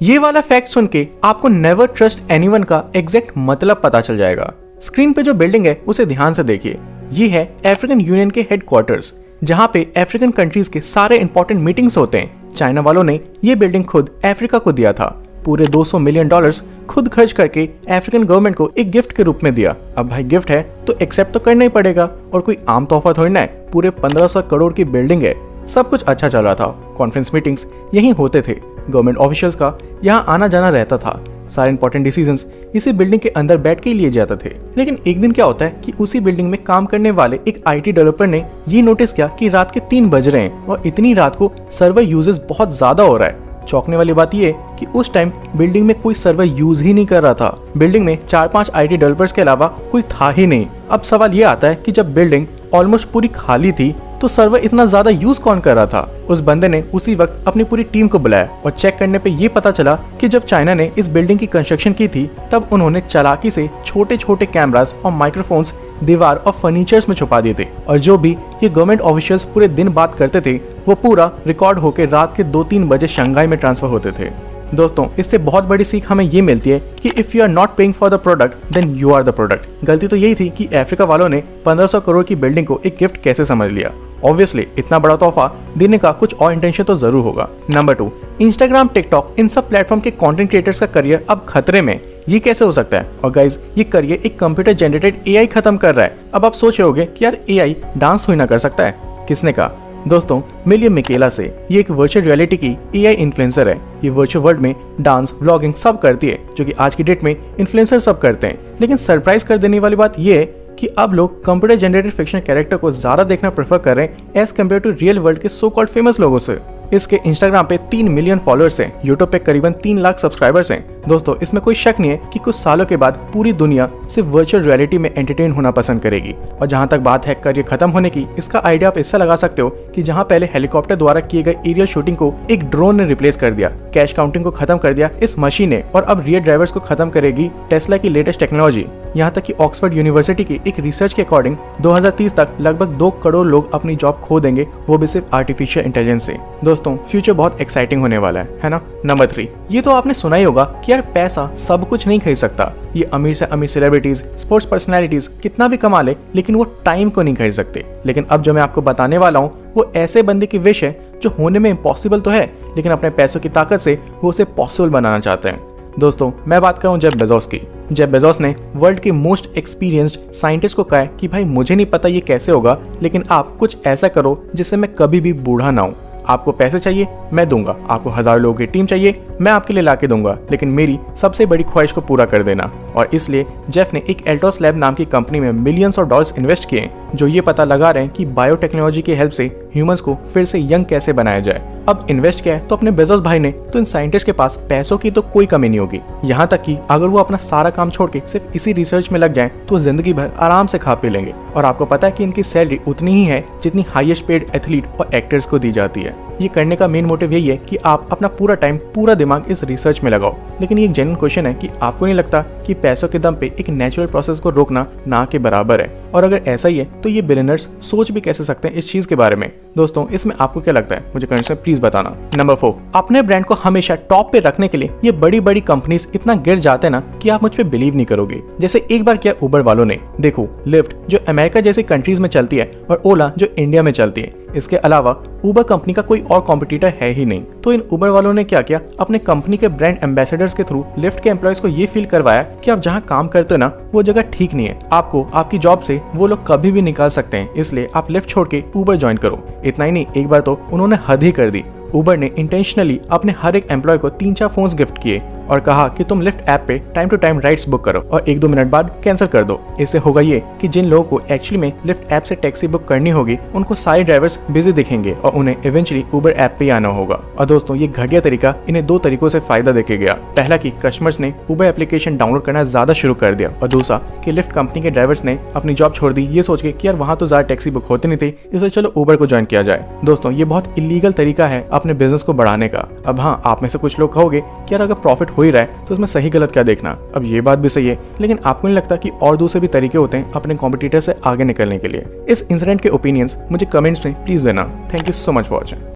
ये वाला फैक्ट सुन के आपको नेवर ट्रस्ट एनीवन का एग्जैक्ट मतलब पता चल जाएगा। स्क्रीन पे जो बिल्डिंग है उसे ध्यान से देखिए। ये है अफ्रीकन यूनियन के हेडक्वार्टर्स, जहाँ पे अफ्रीकन कंट्रीज के सारे इंपॉर्टेंट मीटिंग्स होते हैं। चाइना वालों ने ये बिल्डिंग खुद अफ्रीका को दिया था। पूरे $200 मिलियन खुद खर्च करके अफ्रीकन गवर्नमेंट को एक गिफ्ट के रूप में दिया। अब भाई गिफ्ट है तो एक्सेप्ट तो करना ही पड़ेगा, और कोई आम तोहफा थोड़ी ना है। पूरे 1500 करोड़ की बिल्डिंग है। सब कुछ अच्छा चल रहा था। कॉन्फ्रेंस मीटिंग्स यहीं होते थे। गवर्नमेंट ऑफिशियल्स का यहाँ आना जाना रहता था। सारे इंपॉर्टेंट डिसीजंस इसी बिल्डिंग के अंदर बैठ के ही लिए जाते थे। लेकिन एक दिन क्या होता है कि उसी बिल्डिंग में काम करने वाले एक आईटी डेवलपर ने ये नोटिस किया कि रात के 3 बज रहे हैं और इतनी रात को सर्वर यूजेस बहुत ज्यादा हो रहा है। चौंकने वाली बात यह कि उस टाइम बिल्डिंग में कोई सर्वर यूज ही नहीं कर रहा था। बिल्डिंग में 4-5 आईटी डेवलपर्स के अलावा कोई था ही नहीं। अब सवाल ये आता है कि जब बिल्डिंग ऑलमोस्ट पूरी खाली थी तो सर्वर इतना ज्यादा यूज कौन कर रहा था। उस बंदे ने उसी वक्त अपनी पूरी टीम को बुलाया और चेक करने पे ये पता चला कि जब चाइना ने इस बिल्डिंग की कंस्ट्रक्शन की थी तब उन्होंने चालाकी से छोटे छोटे कैमरास और माइक्रोफोन्स दीवार और फर्नीचर्स में छुपा दिए थे, और जो भी ये गवर्नमेंट ऑफिशियल्स पूरे दिन बात करते थे वो पूरा रिकॉर्ड होकर रात के 2-3 बजे शंघाई में ट्रांसफर होते थे। दोस्तों, इससे बहुत बड़ी सीख हमें ये मिलती है कि if you are not paying for the product then you are the product. गलती तो यही थी कि अफ्रीका वालों ने 1500 करोड़ की बिल्डिंग को एक गिफ्ट कैसे समझ लिया। ऑब्वियसली इतना बड़ा तोहफा देने का कुछ और इंटेंशन तो जरूर होगा। नंबर 2, इंस्टाग्राम, टिकटॉक, इन सब प्लेटफॉर्म के कंटेंट क्रिएटर्स का करियर अब खतरे में। ये कैसे हो सकता है? और गाइज, ये करियर एक कंप्यूटर जनरेटेड एआई खत्म कर रहा है। अब आप सोच रहे होगे कि यार एआई डांस हुई ना कर सकता है। किसने कहा? दोस्तों, मिलियम मिकेला से। ये एक वर्चुअल रियलिटी की एआई इन्फ्लुएंसर है। ये वर्चुअल वर्ल्ड में डांस, व्लॉगिंग सब करती है, जो कि आज की डेट में इन्फ्लुएंसर सब करते हैं। लेकिन सरप्राइज कर देने वाली बात ये है कि अब लोग कंप्यूटर जनरेटेड फिक्शनल कैरेक्टर को ज्यादा देखना प्रेफर कर रहे हैं as compare to real world के सो कॉल्ड फेमस लोगों से। इसके इंस्टाग्राम पे 3 मिलियन फॉलोअर्स हैं, यूट्यूब पे करीबन 3 लाख सब्सक्राइबर्स हैं। दोस्तों, इसमें कोई शक नहीं है कि कुछ सालों के बाद पूरी दुनिया सिर्फ वर्चुअल रियलिटी में एंटरटेन होना पसंद करेगी। और जहां तक बात है करियर खत्म होने की, इसका आइडिया आप इससे लगा सकते हो कि जहां पहले हेलीकॉप्टर द्वारा किए गए एरियल शूटिंग को एक ड्रोन ने रिप्लेस कर दिया, कैश काउंटिंग को खत्म कर दिया इस मशीन ने, और अब रियल ड्राइवर्स को खत्म करेगी टेस्ला की लेटेस्ट टेक्नोलॉजी। यहाँ तक कि ऑक्सफोर्ड यूनिवर्सिटी की एक रिसर्च के अकॉर्डिंग 2030 तक लगभग 2 करोड़ लोग अपनी जॉब खो देंगे, वो भी सिर्फ आर्टिफिशियल इंटेलिजेंस से। दोस्तों, फ्यूचर बहुत एक्साइटिंग होने वाला है ना। नंबर 3, ये तो आपने सुना ही होगा कि यार पैसा सब कुछ नहीं खरीद सकता। ये अमीर से अमीर सेलिब्रिटीज, स्पोर्ट्स पर्सनैलिटीज कितना भी कमा ले, लेकिन वो टाइम को नहीं खरीद सकते। लेकिन अब जो मैं आपको बताने वाला हूँ वो ऐसे बंदे की विश है जो होने में इम्पॉसिबल तो है, लेकिन अपने पैसों की ताकत से वो उसे पॉसिबल बनाना चाहते हैं। दोस्तों, मैं बात कर रहा हूँ जेफ बेजोस की। जेफ बेजोस ने वर्ल्ड के मोस्ट एक्सपीरियंस्ड साइंटिस्ट को कहा है कि भाई मुझे नहीं पता ये कैसे होगा, लेकिन आप कुछ ऐसा करो जिससे मैं कभी भी बूढ़ा ना हूँ। आपको पैसे चाहिए, मैं दूंगा। आपको 1000 लोगों की टीम चाहिए, मैं आपके लिए लाके दूंगा, लेकिन मेरी सबसे बड़ी ख्वाहिश को पूरा कर देना। और इसलिए जेफ ने एक एल्टोस लैब नाम की कंपनी में मिलियंस ऑफ डॉलर्स इन्वेस्ट किए, जो ये पता लगा रहे हैं कि बायोटेक्नोलॉजी की हेल्प से ह्यूमंस को फिर से यंग कैसे बनाया जाए। अब इन्वेस्ट किया है तो अपने बेजोस भाई ने, तो इन साइंटिस्ट के पास पैसों की तो कोई कमी नहीं होगी। यहाँ तक कि अगर वो अपना सारा काम छोड़ के सिर्फ इसी रिसर्च में लग जाए तो जिंदगी भर आराम से खा पी लेंगे। और आपको पता है कि इनकी सैलरी उतनी ही है जितनी हाईएस्ट पेड एथलीट और एक्टर्स को दी जाती है। ये करने का मेन मोटिव यही है कि आप अपना पूरा टाइम, पूरा दिमाग इस रिसर्च में लगाओ। लेकिन ये एक जेन्युइन क्वेश्चन है कि आपको नहीं लगता कि पैसों के दम पे एक नेचुरल प्रोसेस को रोकना ना के बराबर है? और अगर ऐसा ही है तो ये बिलियनर्स सोच भी कैसे सकते हैं इस चीज के बारे में? दोस्तों, इसमें आपको क्या लगता है? मुझे कमेंट्स में प्लीज बताना। नंबर 4, अपने ब्रांड को हमेशा टॉप पे रखने के लिए ये बड़ी बड़ी कंपनीज इतना गिर जाते ना कि आप मुझ पे बिलीव नहीं करोगे। जैसे एक बार किया उबर वालों ने। देखो, लिफ्ट जो अमेरिका जैसी कंट्रीज में चलती है और ओला जो इंडिया में चलती है, इसके अलावा उबर कंपनी का कोई और कॉम्पिटिटर है ही नहीं। तो इन उबर वालों ने क्या किया, अपने कंपनी के ब्रांड एम्बेसडर्स के थ्रू लिफ्ट के एम्प्लॉयज को ये फील करवाया कि आप जहां काम करते हो ना वो जगह ठीक नहीं है, आपको आपकी जॉब से वो लोग कभी भी निकाल सकते हैं, इसलिए आप लिफ्ट छोड़ के उबर ज्वाइन करो। इतना ही नहीं, एक बार तो उन्होंने हद ही कर दी। उबर ने इंटेंशनली अपने हर एक एम्प्लॉय को 3-4 फोन्स गिफ्ट किए और कहा कि तुम लिफ्ट ऐप पे time to time rides book करो और 1-2 मिनट बाद कैंसिल कर दो। इससे होगा ये कि जिन लोगों को एक्चुअली में लिफ्ट ऐप से टैक्सी बुक करनी होगी उनको सारे ड्राइवर्स बिजी दिखेंगे और उन्हें इवेंचुअली उबर ऐप पे ही आना होगा। और दोस्तों, ये घटिया तरीका इन्हें 2 तरीकों से फायदा देके गया। पहला कि कस्टमर्स ने उबर एप्लीकेशन डाउनलोड करना ज्यादा शुरू कर दिया, और दूसरा कि लिफ्ट कंपनी के ड्राइवर्स ने अपनी जॉब छोड़ दी ये सोच के कि यार वहां तो ज्यादा टैक्सी बुक होते नहीं थे, इसलिए चलो उबर को ज्वाइन किया जाए। दोस्तों, ये बहुत इलीगल तरीका है अपने बिजनेस को बढ़ाने का। अब हाँ, आप में से कुछ लोग कहोगे कि यार अगर प्रॉफिट हो ही रहा है तो उसमें सही गलत क्या देखना। अब ये बात भी सही है, लेकिन आपको नहीं लगता कि और दूसरे भी तरीके होते हैं अपने कॉम्पिटिटर से आगे निकलने के लिए? इस इंसिडेंट के ओपिनियंस मुझे कमेंट्स में प्लीज देना। Thank you so much for watching.